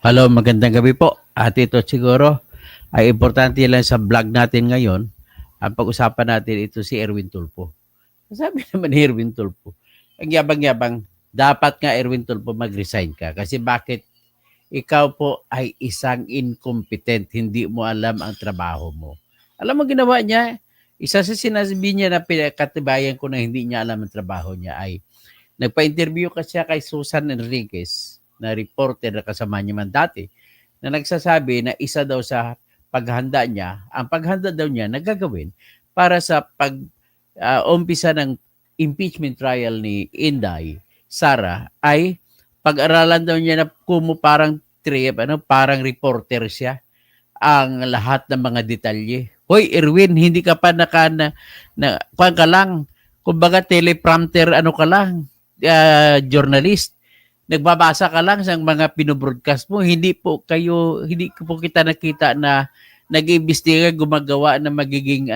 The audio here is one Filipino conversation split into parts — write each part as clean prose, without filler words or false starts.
Hello, magandang gabi po. At ito siguro ay importante lang sa vlog natin ngayon. Ang pag-usapan natin ito si Erwin Tulfo. Sabi naman ni Erwin Tulfo, ang yabang-yabang, dapat nga Erwin Tulfo mag-resign ka. Kasi bakit ikaw po ay isang incompetent, hindi mo alam ang trabaho mo. Alam mo ginawa niya? Isa sa sinasabi niya na pinakatibayan ko na hindi niya alam ang trabaho niya ay nagpa-interview ka siya kay Susan Enriquez na reporter na kasama niya man dati na nagsasabi na isa daw sa paghanda niya, ang paghanda daw niya na gagawin para sa umpisa ng impeachment trial ni Inday Sara ay pag-aralan daw niya na parang trip, parang reporter siya ang lahat ng mga detalye. Hoy, Erwin, hindi ka pa kuwan ka lang, kumbaga teleprompter, ka lang, journalist. Nagbabasa ka lang sa mga pinobroadcast mo. Hindi ko po kita nakita na nag-iimbestiga, gumagawa na magiging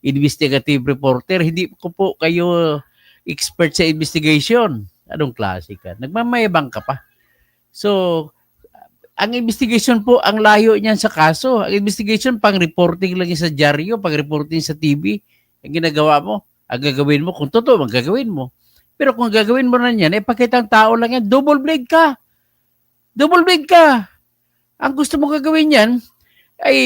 investigative reporter. Hindi ko po kayo expert sa investigation. Anong klase ka? Nagmamayabang ka pa. So, ang investigation po, ang layo niyan sa kaso. Ang investigation, pang reporting lang sa dyaryo, pang reporting sa TV. Ang ginagawa mo, ang gagawin mo, kung totoo, ang gagawin mo. Pero kung gagawin mo na yan, pakitang tao lang yan, double blade ka. Double blade ka. Ang gusto mo gagawin yan, ay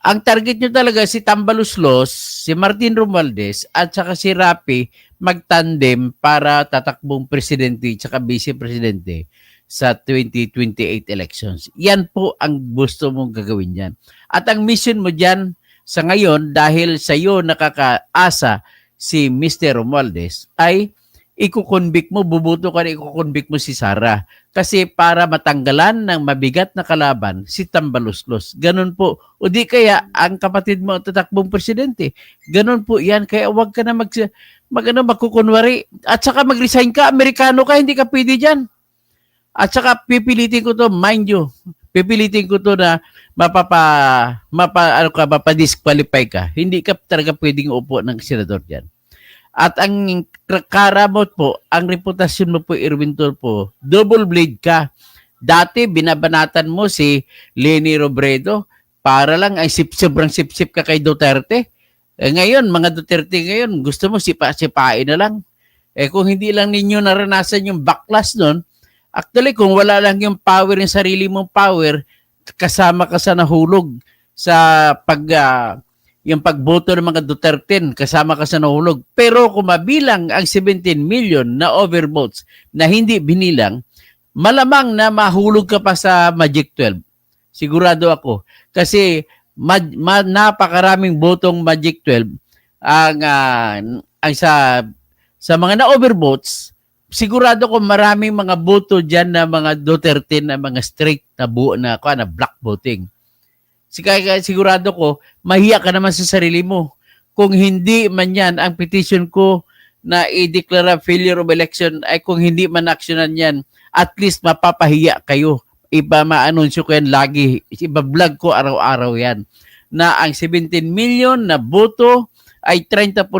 ang target nyo talaga si Tambaluslos, si Martin Romualdez, at saka si Rapi magtandem para tatakbong presidente at vice-presidente sa 2028 elections. Yan po ang gusto mong gagawin yan. At ang mission mo dyan sa ngayon, dahil sa iyo nakakaasa si Mr. Romualdez, ay ikukonvict mo, bubuto ka na ikukonvict mo si Sara. Kasi para matanggalan ng mabigat na kalaban si Tambaluslos. Ganun po. O di kaya ang kapatid mo tatakbong presidente. Ganun po yan. Kaya wag ka na magkukunwari. At saka mag-resign ka. Amerikano ka, hindi ka pwede dyan. At saka pipilitin ko to, mind you, pipilitin ko to na mapadisqualify ka. Hindi ka talaga pwedeng upo ng senador dyan. At ang karamot po, ang reputasyon mo po, Erwin Tulfo, double blade ka. Dati, binabanatan mo si Leni Robredo para lang ay sobrang sip-sip ka kay Duterte. Ngayon, mga Duterte ngayon, gusto mo sipain na lang. Kung hindi lang ninyo naranasan yung backlash nun, actually, kung wala lang yung power, yung sarili mong power, kasama ka sa nahulog sa yung pagboto ng mga Duterte, kasama ka sa nahulog. Pero kung mabilang ang 17 million na overvotes na hindi binilang, malamang na mahulog ka pa sa Magic 12. Sigurado ako. Kasi napakaraming botong Magic 12 ang sa mga na-overvotes, sigurado ko maraming mga boto dyan na mga Duterte na mga straight na black voting. Kaya sigurado ko, mahiya ka naman sa sarili mo. Kung hindi man yan, ang petition ko na i-declare failure of election ay kung hindi man aksyonan yan, at least mapapahiya kayo. Maanunsyo ko yan lagi. Iba-vlog ko araw-araw yan. Na ang 17 million na boto ay 30%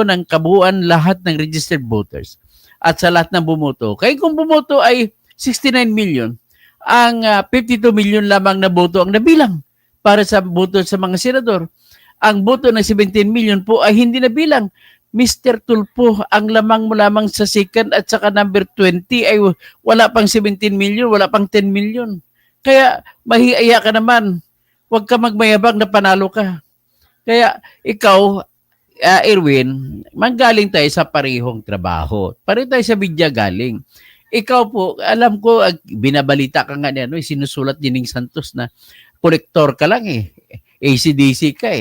ng kabuuan lahat ng registered voters. At sa lahat ng bumoto. Kaya kung bumoto ay 69 million, ang 52 million lamang na boto ang nabilang para sa boto sa mga senador. Ang boto ng 17 million po ay hindi nabilang. Mr. Tulfo, ang lamang mo lamang sa second at saka number 20 ay wala pang 17 million, wala pang 10 million. Kaya mahiaya ka naman. Huwag ka magmayabang na panalo ka. Kaya ikaw, Erwin, manggaling tayo sa parehong trabaho. Pareho tayo sa media galing. Ikaw po, alam ko, binabalita ka nga niya, sinusulat ni Ning Santos na kolektor ka lang AC/DC ka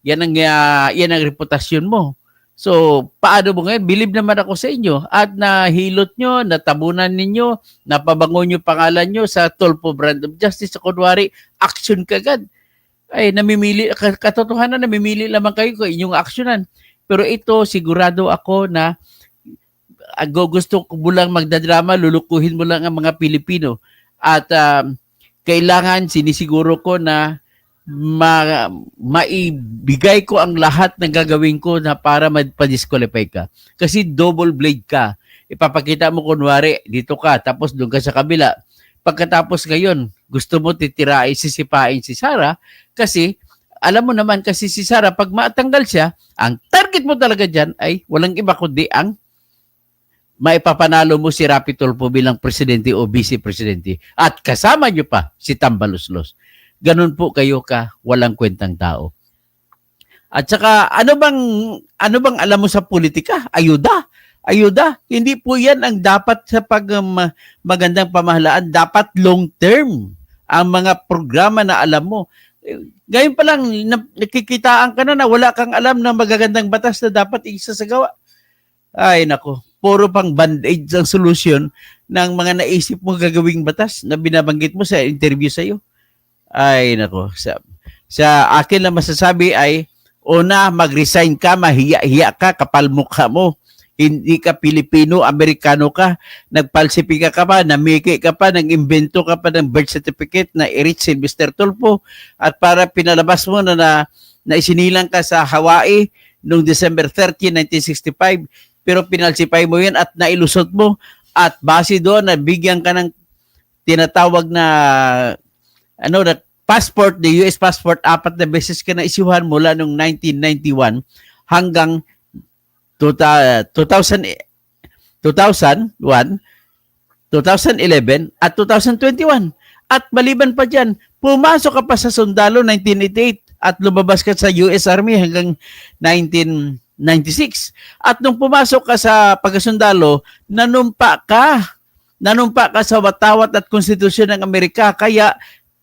Yan ang reputasyon mo. So, paano mo ngayon? Believe naman ako sa inyo. At nahilot nyo, natabunan ninyo, napabango nyo pangalan nyo sa Tulfo Brand of Justice. Sa kunwari, action kagad. Katotohanan, namimili lamang kayo kung inyong aksyonan. Pero ito, sigurado ako na gusto ko mo lang magdadrama, lulukuhin mo lang ang mga Pilipino. At kailangan, sinisiguro ko na maibigay ko ang lahat ng gagawin ko na para ma-disqualify ka. Kasi double blade ka. Ipapakita mo kunwari, dito ka, tapos doon ka sa kabila. pagkatapos ngayon, gusto mo titirain, sisipain si Sara kasi alam mo naman kasi si Sara, pag matanggal siya, ang target mo talaga dyan ay walang iba kundi ang maipapanalo mo si Rapi Tulfo bilang presidente o vice-presidente. At kasama nyo pa si Tambaluslos. Ganun po kayo ka walang kwentang tao. At saka, ano bang alam mo sa politika? Ayuda. Ayuda. Hindi po yan ang dapat sa magandang pamahalaan. Dapat long term ang mga programa na alam mo. Ngayon pa lang, nakikitaan ka na wala kang alam na magagandang batas na dapat isasagawa. Ay, nako. Puro pang band-aid ang solusyon ng mga naisip mo gagawing batas na binabanggit mo sa interview sa'yo. Ay, nako. Sa akin lang masasabi ay, una, mag-resign ka, mahiya-hiya ka, kapal mukha mo. Hindi ka Pilipino, Amerikano ka, nagpalsipika ka pa, namiki ka pa, nag-imbento ka pa ng birth certificate na i-reach si Mr. Tulfo at para pinalabas mo na isinilang ka sa Hawaii noong December 30, 1965 pero pinalsipay mo yan at nailusot mo at base doon nabigyan ka ng tinatawag na na passport, the US passport, 4 na beses ka na isyuhan mula noong 1991 hanggang 2001, 2011 at 2021. At maliban pa dyan, pumasok ka pa sa sundalo 1988 at lumabas ka sa US Army hanggang 1996. At nung pumasok ka sa pagkasundalo, nanumpa ka sa watawat at konstitusyon ng Amerika. Kaya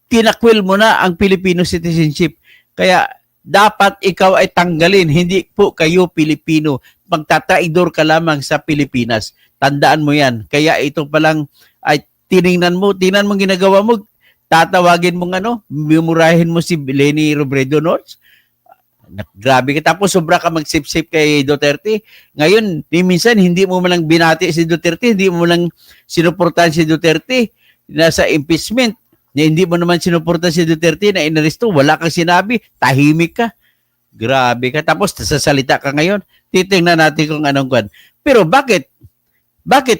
tinakwil mo na ang Filipino citizenship. Kaya dapat ikaw ay tanggalin. Hindi po kayo Pilipino. Magtataidor ka lamang sa Pilipinas. Tandaan mo yan. Kaya ito palang ay tingnan mo ginagawa mo. Tatawagin mong mumurahin mo si Leni Robredo Notes. Grabe ka. Tapos sobra ka magsip-sip kay Duterte. Ngayon, minsan hindi mo malang binati si Duterte, hindi mo malang sinuportahan si Duterte nasa impeachment. Hindi mo naman sinuportahan si Duterte na inaresto. Wala kang sinabi. Tahimik ka. Grabe ka. Tapos sasalita ka ngayon. Titingnan natin kung anong kwan. Pero bakit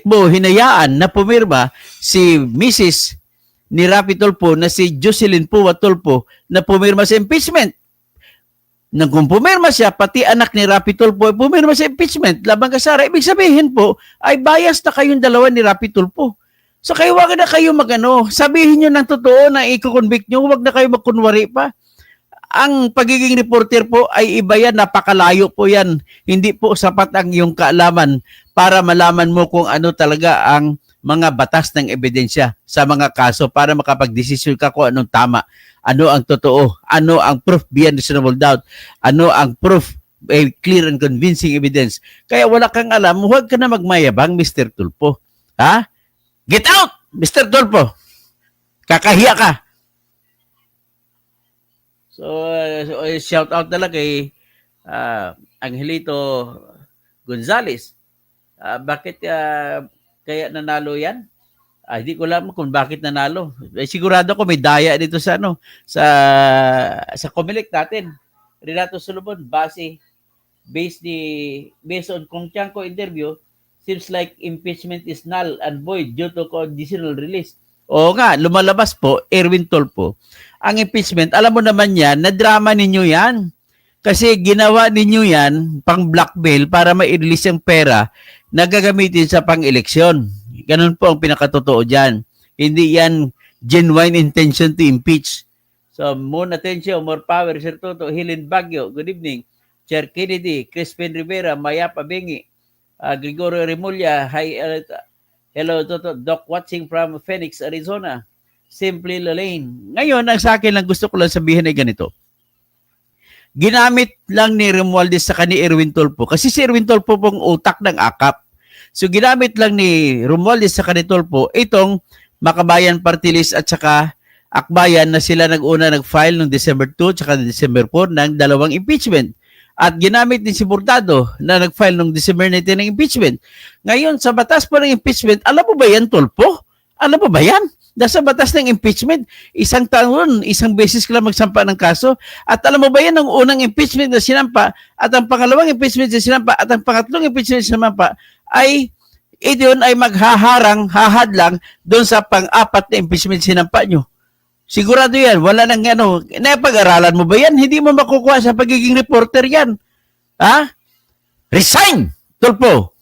mo hinayaan na pumirma si Mrs. ni Rapi Tulfo na si Jocelyn Pua Tulfo na pumirma sa impeachment? Nang kung pumirma siya, pati anak ni Rapi Tulfo pumirma sa impeachment laban kay Sara, ibig sabihin po ay bias na kayong dalawa ni Rapi Tulfo. So kayo wag na kayo sabihin nyo ng totoo na i-convict nyo, wag na kayo magkunwari pa. Ang pagiging reporter po ay iba yan, napakalayo po yan. Hindi po sapat ang iyong kaalaman para malaman mo kung ano talaga ang mga batas ng ebidensya sa mga kaso para makapag-desisyon ka kung anong tama, ano ang totoo, ano ang proof beyond reasonable doubt, ano ang proof, clear and convincing evidence. Kaya wala kang alam, huwag ka na magmayabang, Mr. Tulfo. Ha? Get out, Mr. Tulfo! Kakahiya ka! So shout out na lang kay Angelito Gonzales. Bakit kaya nanalo yan? Hindi ko alam kung bakit nanalo. Sigurado ko may daya dito sa sa Comelec natin. Renato Solomon, based on Kong Chanko interview, seems like impeachment is null and void due to conditional release. Oo nga, lumalabas po, Erwin Tulfo. Ang impeachment, alam mo naman yan, na drama ninyo yan. Kasi ginawa ninyo yan pang blackmail para ma-release yung pera na gagamitin sa pang-eleksyon. Ganun po ang pinakatotoo dyan. Hindi yan genuine intention to impeach. So, more attention, more power, Sir Toto, Helen Baguio, good evening. Chair Kennedy, Crispin Rivera, Mayapa Bengi, Gregorio Remulla, hi, hello, Toto. Doc watching from Phoenix, Arizona. Simply Lalaine. Ngayon, ang sa akin lang gusto ko lang sabihin ay ganito. Ginamit lang ni Romualdez sa ni Erwin Tulfo. Kasi si Erwin Tulfo pong utak ng akap. So, ginamit lang ni Romualdez sa ni Tulfo itong Makabayan Party List at saka Akbayan na sila nag-file noong December 2 at saka December 4 ng dalawang impeachment. At ginamit din si Hurtado na nag-file noong December 19 ng impeachment. Ngayon, sa batas po ng impeachment, alam mo ba yan, Tulfo? Alam mo ba yan? Nasa batas ng impeachment, isang taon, isang beses ka lang magsampa ng kaso. At alam mo ba yan, ang unang impeachment na sinampa, at ang pangalawang impeachment na sinampa, at ang pangatlong impeachment na sinampa, ay yun ay maghaharang, hahadlang doon sa pang-apat na impeachment sinampa nyo. Sigurado yan, wala nang ano, napag-aralan mo ba yan? Hindi mo makukuha sa pagiging reporter yan. Ha? Resign, Tulfo!